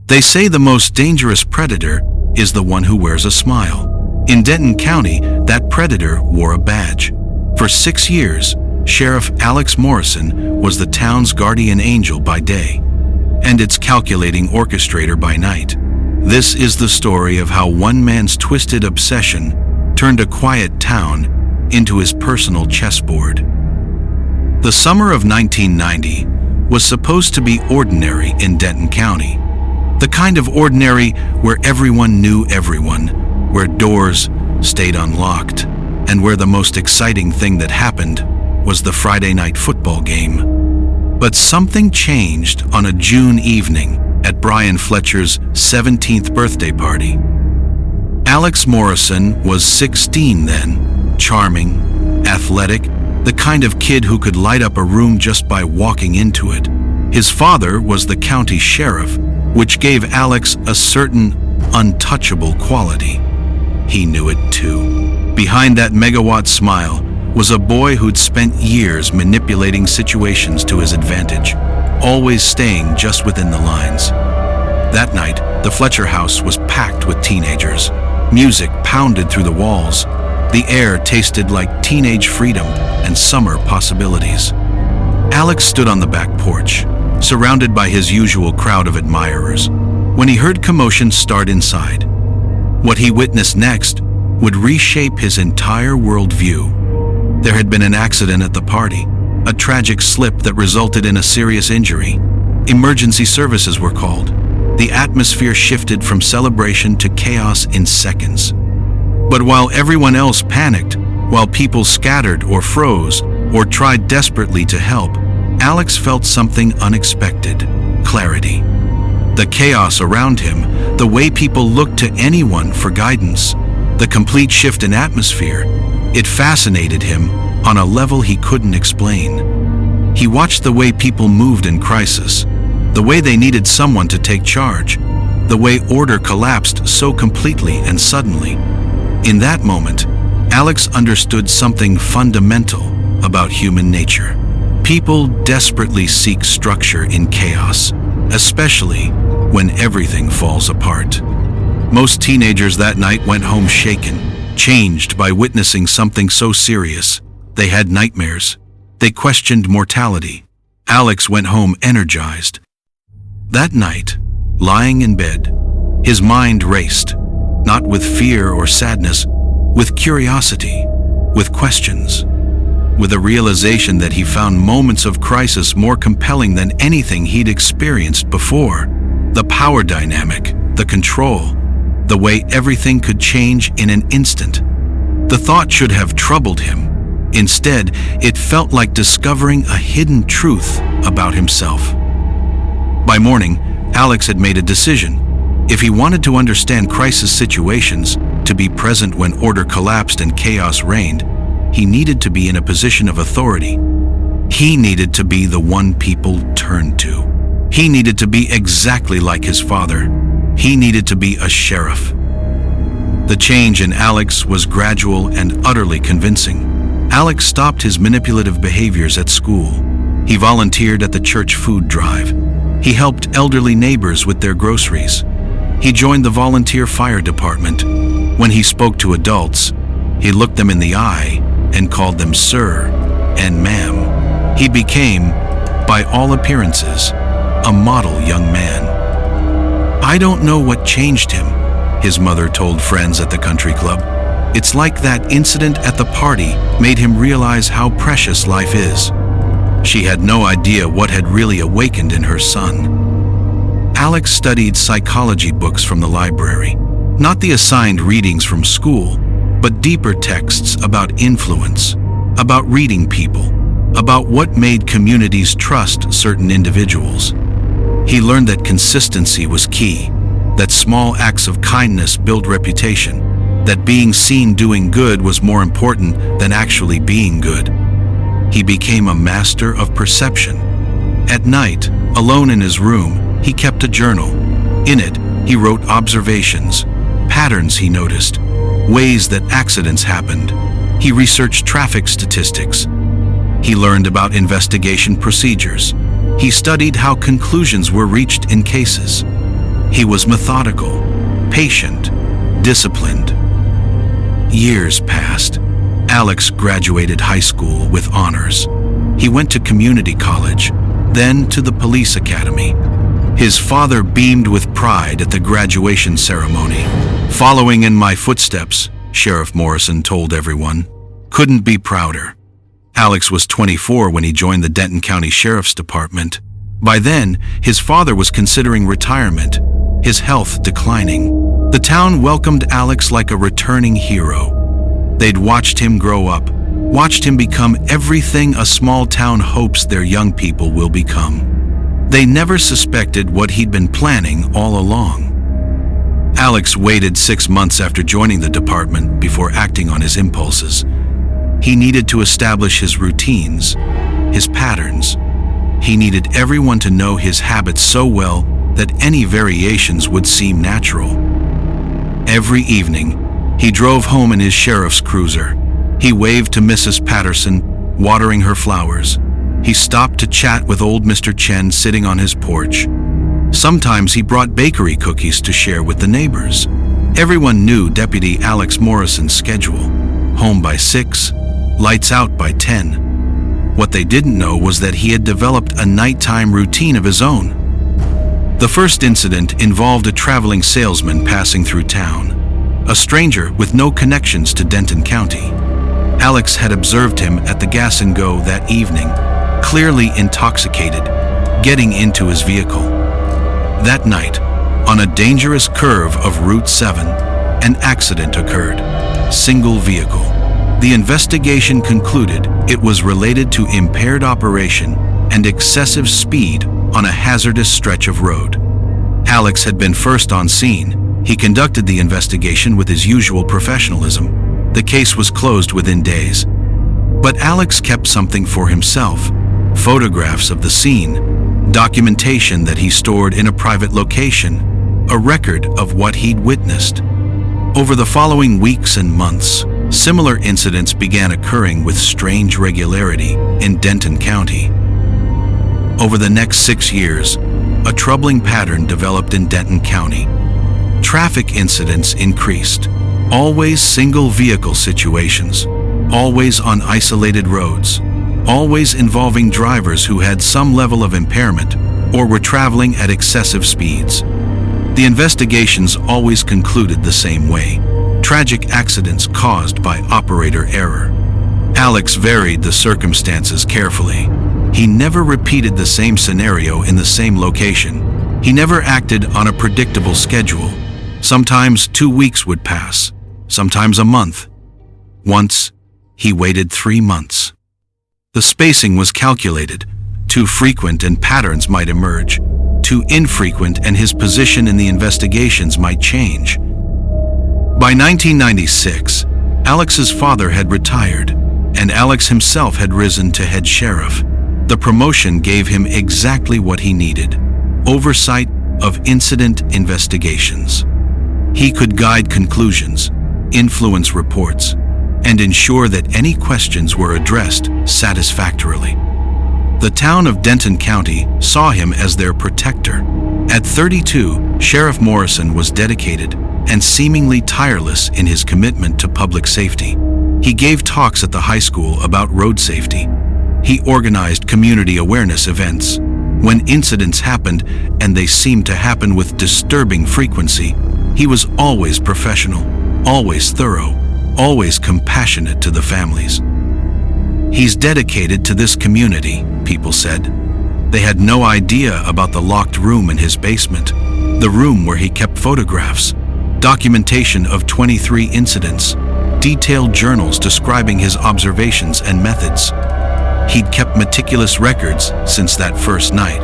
They say the most dangerous predator is the one who wears a smile. In Denton County, that predator wore a badge. For 6 years, Sheriff Alex Morrison was the town's guardian angel by day, and its calculating orchestrator by night. This is the story of how one man's twisted obsession turned a quiet town into his personal chessboard. The summer of 1990 was supposed to be ordinary in Denton County. The kind of ordinary where everyone knew everyone, where doors stayed unlocked, and where the most exciting thing that happened was the Friday night football game. But something changed on a June evening at Brian Fletcher's 17th birthday party. Alex Morrison was 16 then, charming, athletic, the kind of kid who could light up a room just by walking into it. His father was the county sheriff, which gave Alex a certain untouchable quality. He knew it too. Behind that megawatt smile was a boy who'd spent years manipulating situations to his advantage, always staying just within the lines. That night, the Fletcher house was packed with teenagers. Music pounded through the walls. The air tasted like teenage freedom and summer possibilities. Alex stood on the back porch, surrounded by his usual crowd of admirers, when he heard commotion start inside. What he witnessed next would reshape his entire worldview. There had been an accident at the party, a tragic slip that resulted in a serious injury. Emergency services were called. The atmosphere shifted from celebration to chaos in seconds. But while everyone else panicked, while people scattered or froze or tried desperately to help, Alex felt something unexpected: clarity. The chaos around him, the way people looked to anyone for guidance, the complete shift in atmosphere, it fascinated him on a level he couldn't explain. He watched the way people moved in crisis, the way they needed someone to take charge, the way order collapsed so completely and suddenly. In that moment, Alex understood something fundamental about human nature. People desperately seek structure in chaos, especially when everything falls apart. Most teenagers that night went home shaken, changed by witnessing something so serious. They had nightmares. They questioned mortality. Alex went home energized. That night, lying in bed, his mind raced, not with fear or sadness, with curiosity, with questions, with a realization that he found moments of crisis more compelling than anything he'd experienced before. The power dynamic, the control, the way everything could change in an instant. The thought should have troubled him. Instead, it felt like discovering a hidden truth about himself. By morning, Alex had made a decision. If he wanted to understand crisis situations, to be present when order collapsed and chaos reigned, he needed to be in a position of authority. He needed to be the one people turned to. He needed to be exactly like his father. He needed to be a sheriff. The change in Alex was gradual and utterly convincing. Alex stopped his manipulative behaviors at school. He volunteered at the church food drive. He helped elderly neighbors with their groceries. He joined the volunteer fire department. When he spoke to adults, he looked them in the eye and called them sir and ma'am. He became, by all appearances, a model young man. "I don't know what changed him," his mother told friends at the country club. "It's like that incident at the party made him realize how precious life is." She had no idea what had really awakened in her son. Alex studied psychology books from the library, not the assigned readings from school, but deeper texts about influence, about reading people, about what made communities trust certain individuals. He learned that consistency was key, that small acts of kindness built reputation, that being seen doing good was more important than actually being good. He became a master of perception. At night, alone in his room, he kept a journal. In it, he wrote observations, patterns he noticed, ways that accidents happened. He researched traffic statistics. He learned about investigation procedures. He studied how conclusions were reached in cases. He was methodical, patient, disciplined. Years passed. Alex graduated high school with honors. He went to community college, then to the police academy. His father beamed with pride at the graduation ceremony. "Following in my footsteps," Sheriff Morrison told everyone. "Couldn't be prouder." Alex was 24 when he joined the Denton County Sheriff's Department. By then, his father was considering retirement, his health declining. The town welcomed Alex like a returning hero. They'd watched him grow up, watched him become everything a small town hopes their young people will become. They never suspected what he'd been planning all along. Alex waited 6 months after joining the department before acting on his impulses. He needed to establish his routines, his patterns. He needed everyone to know his habits so well that any variations would seem natural. Every evening, he drove home in his sheriff's cruiser. He waved to Mrs. Patterson, watering her flowers. He stopped to chat with old Mr. Chen sitting on his porch. Sometimes he brought bakery cookies to share with the neighbors. Everyone knew Deputy Alex Morrison's schedule. Home by 6, lights out by 10. What they didn't know was that he had developed a nighttime routine of his own. The first incident involved a traveling salesman passing through town, a stranger with no connections to Denton County. Alex had observed him at the Gas and Go that evening, clearly intoxicated, getting into his vehicle. That night, on a dangerous curve of Route 7, an accident occurred. Single vehicle. The investigation concluded it was related to impaired operation and excessive speed on a hazardous stretch of road. Alex had been first on scene. He conducted the investigation with his usual professionalism. The case was closed within days. But Alex kept something for himself: photographs of the scene, documentation that he stored in a private location, a record of what he'd witnessed. Over the following weeks and months, similar incidents began occurring with strange regularity in Denton County. Over the next 6 years, a troubling pattern developed in Denton County. Traffic incidents increased, always single vehicle situations, always on isolated roads, always involving drivers who had some level of impairment or were traveling at excessive speeds. The investigations always concluded the same way: tragic accidents caused by operator error. Alex varied the circumstances carefully. He never repeated the same scenario in the same location. He never acted on a predictable schedule. Sometimes 2 weeks would pass, sometimes a month. Once, he waited 3 months. The spacing was calculated. Too frequent and patterns might emerge. Too infrequent and his position in the investigations might change. By 1996, Alex's father had retired, and Alex himself had risen to head sheriff. The promotion gave him exactly what he needed: oversight of incident investigations. He could guide conclusions, influence reports, and ensure that any questions were addressed satisfactorily. The town of Denton County saw him as their protector. At 32, Sheriff Morrison was dedicated and seemingly tireless in his commitment to public safety. He gave talks at the high school about road safety. He organized community awareness events. When incidents happened, and they seemed to happen with disturbing frequency, he was always professional, always thorough, always compassionate to the families. "He's dedicated to this community," people said. They had no idea about the locked room in his basement, the room where he kept photographs, documentation of 23 incidents, detailed journals describing his observations and methods. He'd kept meticulous records since that first night.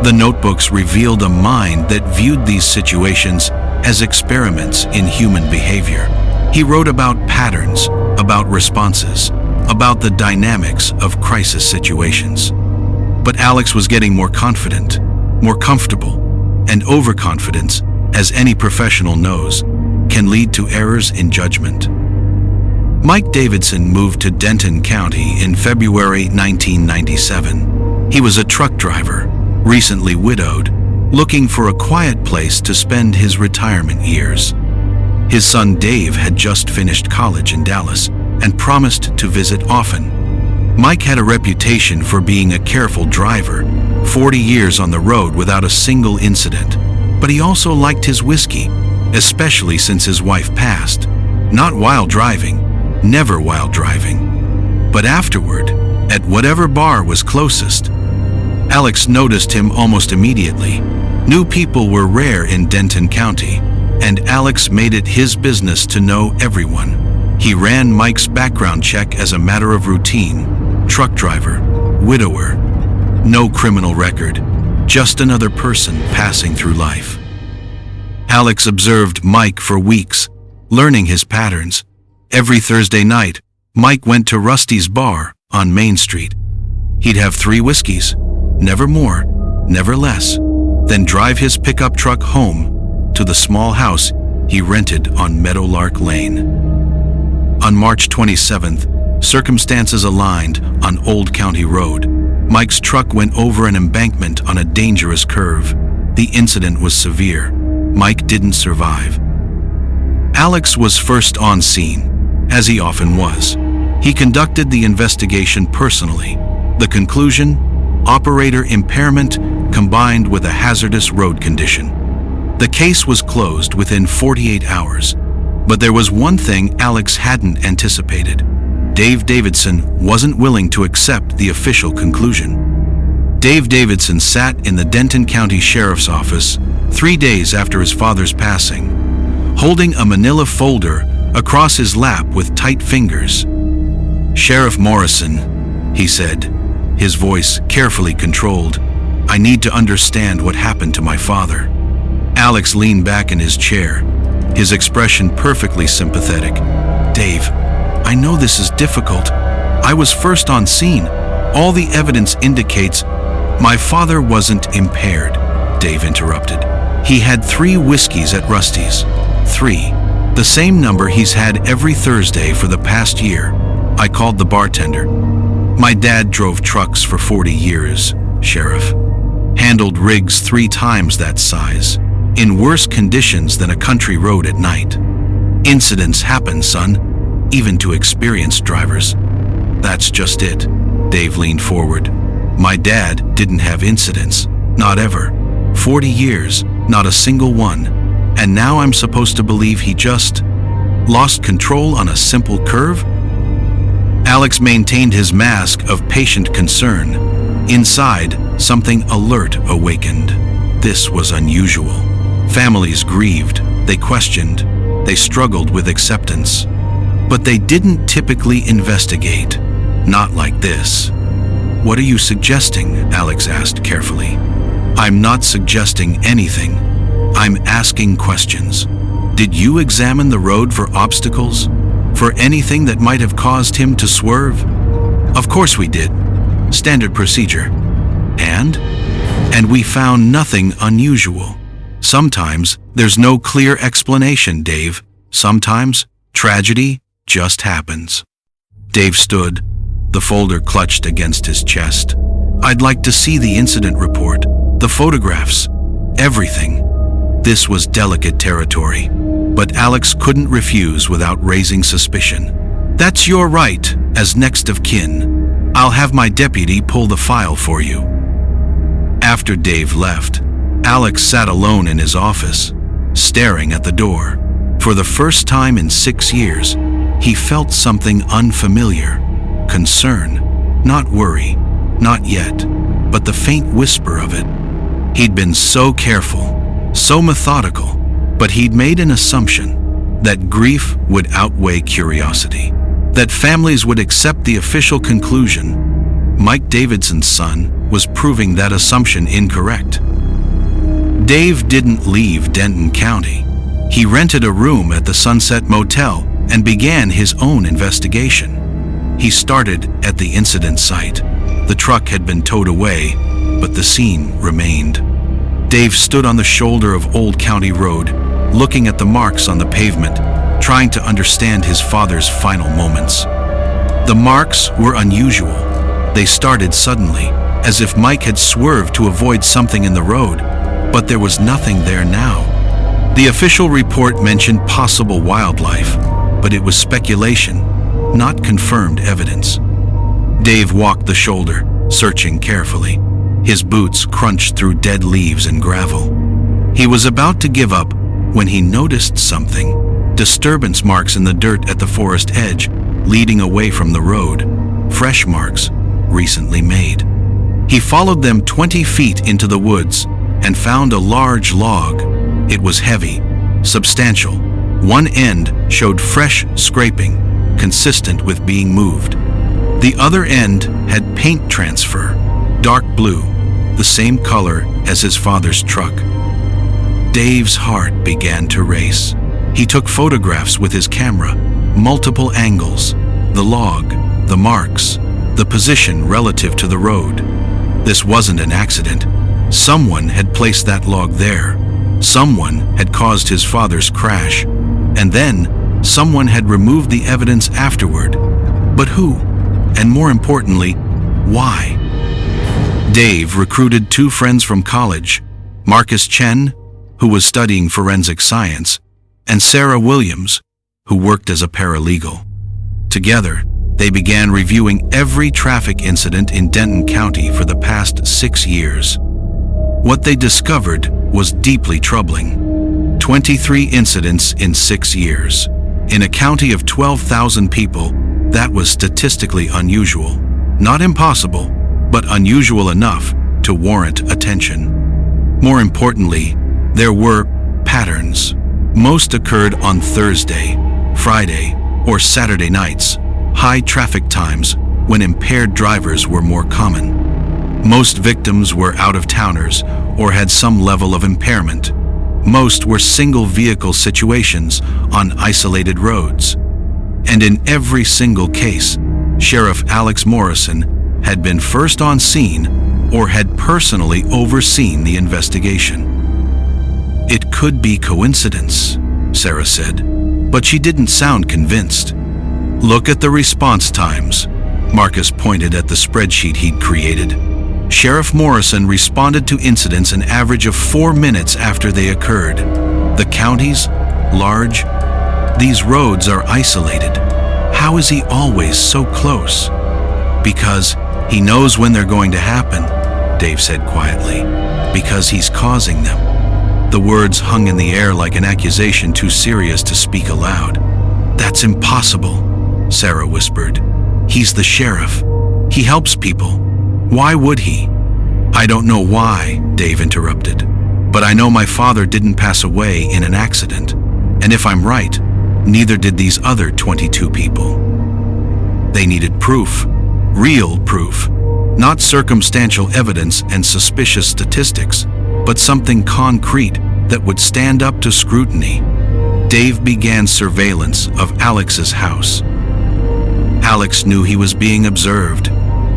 The notebooks revealed a mind that viewed these situations as experiments in human behavior. He wrote about patterns, about responses, about the dynamics of crisis situations. But Alex was getting more confident, more comfortable, and overconfidence, as any professional knows, can lead to errors in judgment. Mike Davidson moved to Denton County in February 1997. He was a truck driver, recently widowed, looking for a quiet place to spend his retirement years. His son Dave had just finished college in Dallas and promised to visit often. Mike had a reputation for being a careful driver, 40 years on the road without a single incident. But he also liked his whiskey, especially since his wife passed. Not while driving, never while driving, but afterward, at whatever bar was closest. Alex noticed him almost immediately. New people were rare in Denton County, and Alex made it his business to know everyone. He ran Mike's background check as a matter of routine. Truck driver, widower, no criminal record, just another person passing through life. Alex observed Mike for weeks, learning his patterns. Every Thursday night, Mike went to Rusty's bar on Main Street. He'd have 3 whiskeys, never more, never less, then drive his pickup truck home to the small house he rented on Meadowlark Lane. On March 27th, circumstances aligned on Old County Road. Mike's truck went over an embankment on a dangerous curve. The incident was severe. Mike didn't survive. Alex was first on scene, as he often was. He conducted the investigation personally. The conclusion? Operator impairment combined with a hazardous road condition. The case was closed within 48 hours. But there was one thing Alex hadn't anticipated. Dave Davidson wasn't willing to accept the official conclusion. Dave Davidson sat in the Denton County Sheriff's Office 3 days after his father's passing, holding a manila folder across his lap with tight fingers. "Sheriff Morrison," he said, his voice carefully controlled, "I need to understand what happened to my father." Alex leaned back in his chair, his expression perfectly sympathetic. "Dave, I know this is difficult. I was first on scene. All the evidence indicates—" "My father wasn't impaired," Dave interrupted. "He had 3 whiskeys at Rusty's. 3. The same number he's had every Thursday for the past year." I called the bartender. "My dad drove trucks for 40 years, Sheriff. Handled rigs 3 times that size, in worse conditions than a country road at night. Incidents happen, son, even to experienced drivers." "That's just it." Dave leaned forward. "My dad didn't have incidents, not ever. 40 years, not a single one. And now I'm supposed to believe he just lost control on a simple curve?" Alex maintained his mask of patient concern. Inside, something alert awakened. This was unusual. Families grieved, they questioned, they struggled with acceptance. But they didn't typically investigate. Not like this. "What are you suggesting?" Alex asked carefully. "I'm not suggesting anything. I'm asking questions. Did you examine the road for obstacles? For anything that might have caused him to swerve?" "Of course we did. Standard procedure." And we found nothing unusual. Sometimes there's no clear explanation, Dave. Sometimes tragedy just happens. Dave stood, the folder clutched against his chest. "I'd like to see the incident report, the photographs, everything." This was delicate territory, but Alex couldn't refuse without raising suspicion. "That's your right, as next of kin. I'll have my deputy pull the file for you." After Dave left, Alex sat alone in his office, staring at the door. For the first time in 6 years, he felt something unfamiliar. Concern, not worry, not yet, but the faint whisper of it. He'd been so careful, so methodical, but he'd made an assumption that grief would outweigh curiosity, that families would accept the official conclusion. Mike Davidson's son was proving that assumption incorrect. Dave didn't leave Denton County. He rented a room at the Sunset Motel and began his own investigation. He started at the incident site. The truck had been towed away, but the scene remained. Dave stood on the shoulder of Old County Road, looking at the marks on the pavement, trying to understand his father's final moments. The marks were unusual. They started suddenly, as if Mike had swerved to avoid something in the road, but there was nothing there now. The official report mentioned possible wildlife, but it was speculation, not confirmed evidence. Dave walked the shoulder, searching carefully. His boots crunched through dead leaves and gravel. He was about to give up when he noticed something. Disturbance marks in the dirt at the forest edge, leading away from the road. Fresh marks, recently made. He followed them 20 feet into the woods and found a large log. It was heavy, substantial. One end showed fresh scraping, consistent with being moved. The other end had paint transfer, dark blue, the same color as his father's truck. Dave's heart began to race. He took photographs with his camera, multiple angles, the log, the marks, the position relative to the road. This wasn't an accident. Someone had placed that log there. Someone had caused his father's crash. And then, someone had removed the evidence afterward. But who? And more importantly, why? Dave recruited 2 friends from college, Marcus Chen, who was studying forensic science, and Sarah Williams, who worked as a paralegal. Together, they began reviewing every traffic incident in Denton County for the past 6 years. What they discovered was deeply troubling. 23 incidents in 6 years. In a county of 12,000 people, that was statistically unusual. Not impossible, but unusual enough to warrant attention. More importantly, there were patterns. Most occurred on Thursday, Friday, or Saturday nights, high traffic times when impaired drivers were more common. Most victims were out-of-towners or had some level of impairment. Most were single-vehicle situations on isolated roads. And in every single case, Sheriff Alex Morrison had been first on scene or had personally overseen the investigation. It could be coincidence, Sarah said, but she didn't sound convinced. Look at the response times. Marcus pointed at the spreadsheet he'd created. Sheriff Morrison responded to incidents an average of 4 minutes after they occurred. The county's large. These roads are isolated. How is he always so close? Because he knows when they're going to happen, Dave said quietly. Because he's causing them. The words hung in the air like an accusation too serious to speak aloud. That's impossible, Sarah whispered. He's the sheriff. He helps people. Why would he? I don't know why, Dave interrupted. But I know my father didn't pass away in an accident. And if I'm right, neither did these other 22 people. They needed proof, real proof, not circumstantial evidence and suspicious statistics, but something concrete that would stand up to scrutiny. Dave began surveillance of Alex's house. Alex knew he was being observed.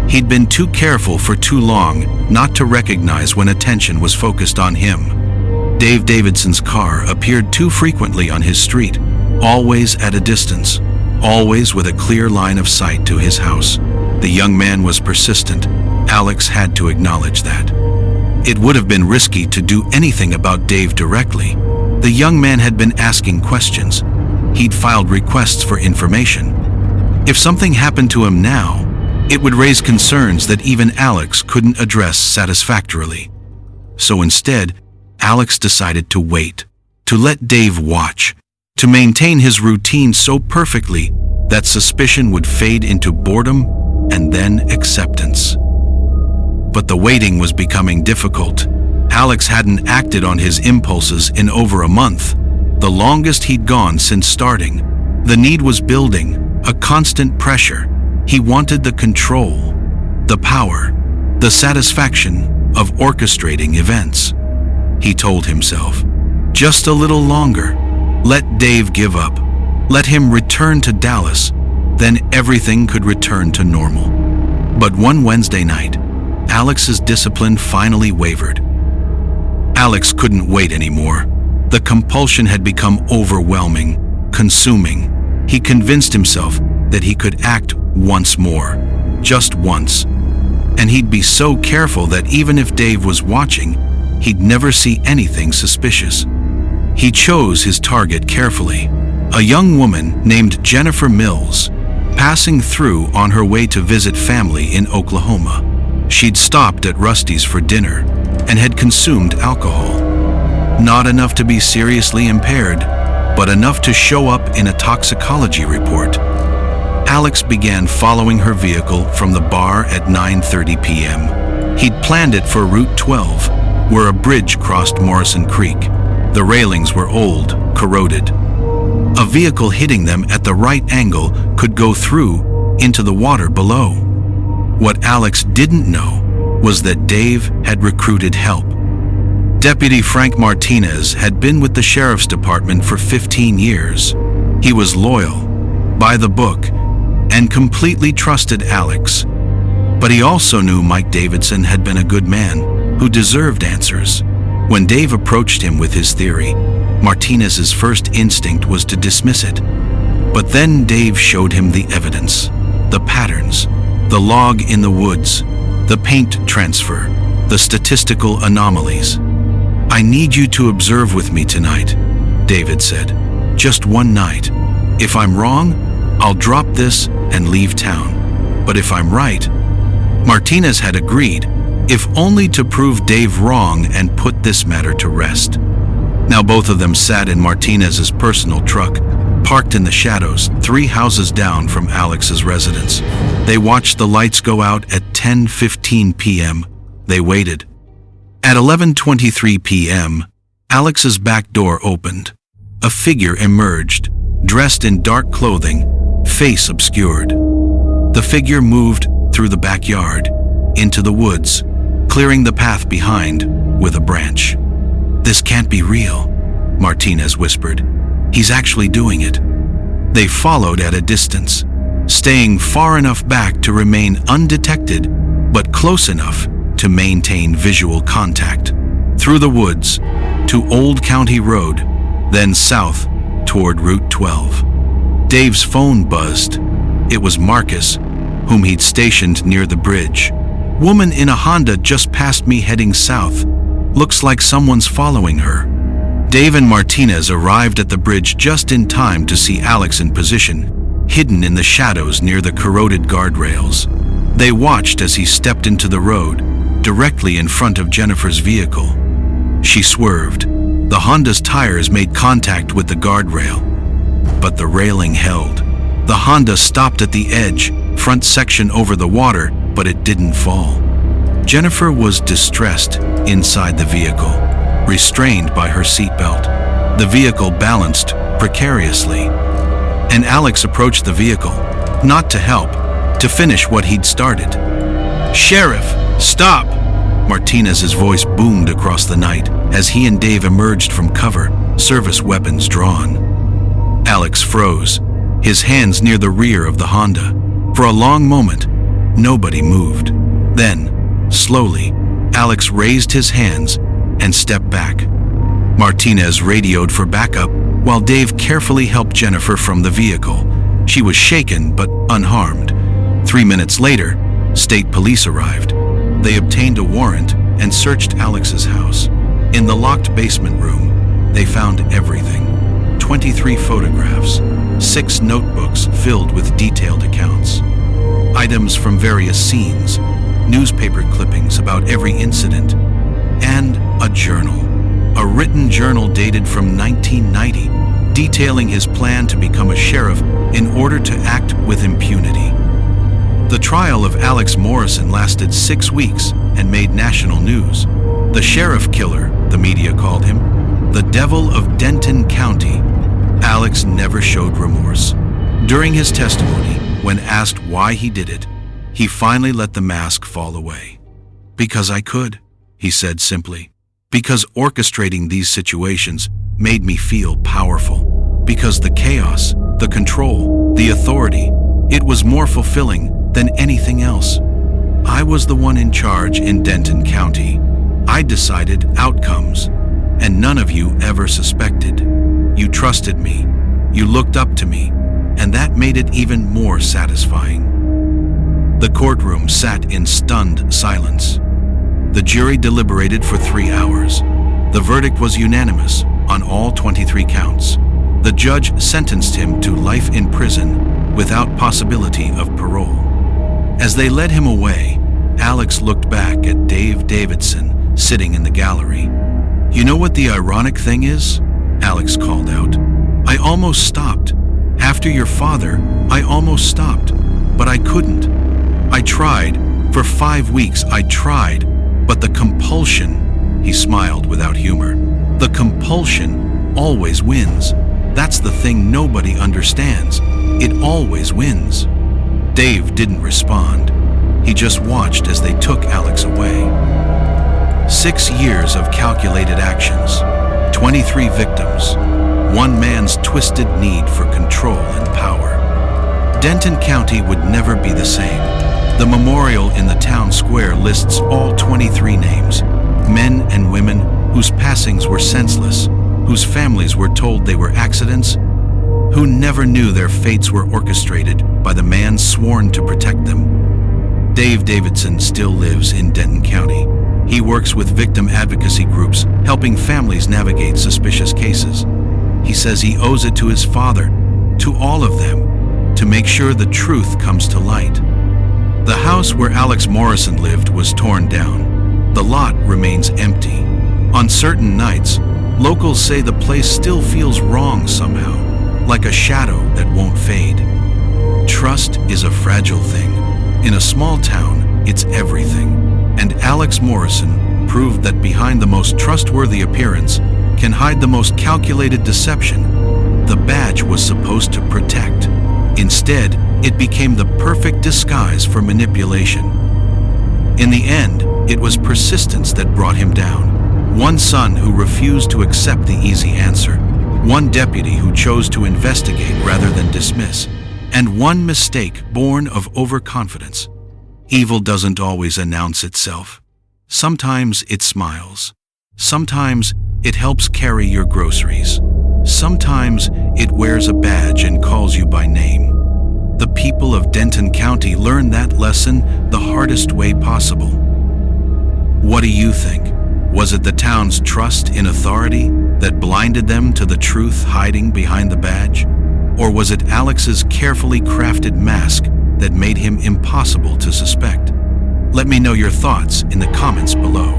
He'd been too careful for too long not to recognize when attention was focused on him. Dave Davidson's car appeared too frequently on his street, always at a distance, always with a clear line of sight to his house. The young man was persistent. Alex had to acknowledge that. It would have been risky to do anything about Dave directly. The young man had been asking questions. He'd filed requests for information. If something happened to him now, it would raise concerns that even Alex couldn't address satisfactorily. So instead, Alex decided to wait, to let Dave watch, to maintain his routine so perfectly that suspicion would fade into boredom and then acceptance. But the waiting was becoming difficult. Alex hadn't acted on his impulses in over a month, the longest he'd gone since starting. The need was building, a constant pressure. He wanted the control, the power, the satisfaction of orchestrating events. He told himself, just a little longer. Let Dave give up. Let him return to Dallas. Then everything could return to normal. But one Wednesday night, Alex's discipline finally wavered. Alex couldn't wait anymore. The compulsion had become overwhelming, consuming. He convinced himself that he could act once more, just once. And he'd be so careful that even if Dave was watching, he'd never see anything suspicious. He chose his target carefully, a young woman named Jennifer Mills, passing through on her way to visit family in Oklahoma. She'd stopped at Rusty's for dinner and had consumed alcohol. Not enough to be seriously impaired, but enough to show up in a toxicology report. Alex began following her vehicle from the bar at 9:30 p.m. He'd planned it for Route 12, where a bridge crossed Morrison Creek. The railings were old, corroded. A vehicle hitting them at the right angle could go through into the water below. What Alex didn't know was that Dave had recruited help. Deputy Frank Martinez had been with the sheriff's department for 15 years. He was loyal, by the book, and completely trusted Alex. But he also knew Mike Davidson had been a good man who deserved answers. When Dave approached him with his theory, Martinez's first instinct was to dismiss it. But then Dave showed him the evidence, the patterns, the log in the woods, the paint transfer, the statistical anomalies. "I need you to observe with me tonight," David said. "Just one night. If I'm wrong, I'll drop this and leave town. But if I'm right..." Martinez had agreed, if only to prove Dave wrong and put this matter to rest. Now both of them sat in Martinez's personal truck, parked in the shadows 3 houses down from Alex's residence. They watched the lights go out at 10:15 p.m. They waited. At 11:23 p.m., Alex's back door opened. A figure emerged, dressed in dark clothing, face obscured. The figure moved through the backyard, into the woods, clearing the path behind with a branch. "This can't be real," Martinez whispered. "He's actually doing it." They followed at a distance, staying far enough back to remain undetected, but close enough to maintain visual contact. Through the woods, to Old County Road, then south toward Route 12. Dave's phone buzzed. It was Marcus, whom he'd stationed near the bridge. "Woman in a Honda just passed me heading south. Looks like someone's following her." Dave and Martinez arrived at the bridge just in time to see Alex in position, hidden in the shadows near the corroded guardrails. They watched as he stepped into the road, directly in front of Jennifer's vehicle. She swerved. The Honda's tires made contact with the guardrail, but the railing held. The Honda stopped at the edge, front section over the water, but it didn't fall. Jennifer was distressed inside the vehicle, restrained by her seatbelt. The vehicle balanced precariously, and Alex approached the vehicle, not to help, to finish what he'd started. "Sheriff, stop!" Martinez's voice boomed across the night as he and Dave emerged from cover, service weapons drawn. Alex froze, his hands near the rear of the Honda. For a long moment, nobody moved. Then, slowly, Alex raised his hands and stepped back. Martinez radioed for backup while Dave carefully helped Jennifer from the vehicle. She was shaken but unharmed. 3 minutes later, state police arrived. They obtained a warrant and searched Alex's house. In the locked basement room, they found everything. 23 photographs, 6 notebooks filled with detailed accounts, items from various scenes, newspaper clippings about every incident, and a journal. A written journal dated from 1990, detailing his plan to become a sheriff in order to act with impunity. The trial of Alex Morrison lasted 6 weeks and made national news. The sheriff killer, the media called him, the devil of Denton County. Alex never showed remorse. During his testimony, when asked why he did it, he finally let the mask fall away. "Because I could," he said simply. "Because orchestrating these situations made me feel powerful. Because the chaos, the control, the authority, it was more fulfilling than anything else. I was the one in charge in Denton County. I decided outcomes, and none of you ever suspected. You trusted me, you looked up to me, and that made it even more satisfying." The courtroom sat in stunned silence. The jury deliberated for 3 hours. The verdict was unanimous on all 23 counts. The judge sentenced him to life in prison without possibility of parole. As they led him away, Alex looked back at Dave Davidson sitting in the gallery. "You know what the ironic thing is?" Alex called out. "I almost stopped. After your father, I almost stopped, but I couldn't. I tried. For 5 weeks I tried, but the compulsion," he smiled without humor, "the compulsion always wins. That's the thing nobody understands. It always wins." Dave didn't respond. He just watched as they took Alex away. 6 years of calculated actions, 23 victims, one man's twisted need for control and power. Denton County would never be the same. The memorial in the town square lists all 23 names, men and women whose passings were senseless, whose families were told they were accidents, who never knew their fates were orchestrated by the man sworn to protect them. Dave Davidson still lives in Denton County. He works with victim advocacy groups, helping families navigate suspicious cases. He says he owes it to his father, to all of them, to make sure the truth comes to light. The house where Alex Morrison lived was torn down. The lot remains empty. On certain nights, locals say the place still feels wrong somehow, like a shadow that won't fade. Trust is a fragile thing. In a small town, it's everything. And Alex Morrison proved that behind the most trustworthy appearance can hide the most calculated deception. The badge was supposed to protect. Instead, it became the perfect disguise for manipulation. In the end, it was persistence that brought him down. One son who refused to accept the easy answer, one deputy who chose to investigate rather than dismiss, and one mistake born of overconfidence. Evil doesn't always announce itself. Sometimes it smiles. Sometimes it helps carry your groceries. Sometimes it wears a badge and calls you by name. The people of Denton County learned that lesson the hardest way possible. What do you think? Was it the town's trust in authority that blinded them to the truth hiding behind the badge? Or was it Alex's carefully crafted mask that made him impossible to suspect? Let me know your thoughts in the comments below.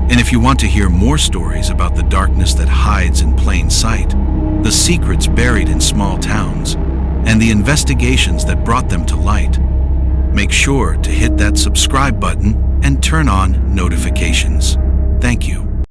And if you want to hear more stories about the darkness that hides in plain sight, the secrets buried in small towns, and the investigations that brought them to light, make sure to hit that subscribe button and turn on notifications. Thank you.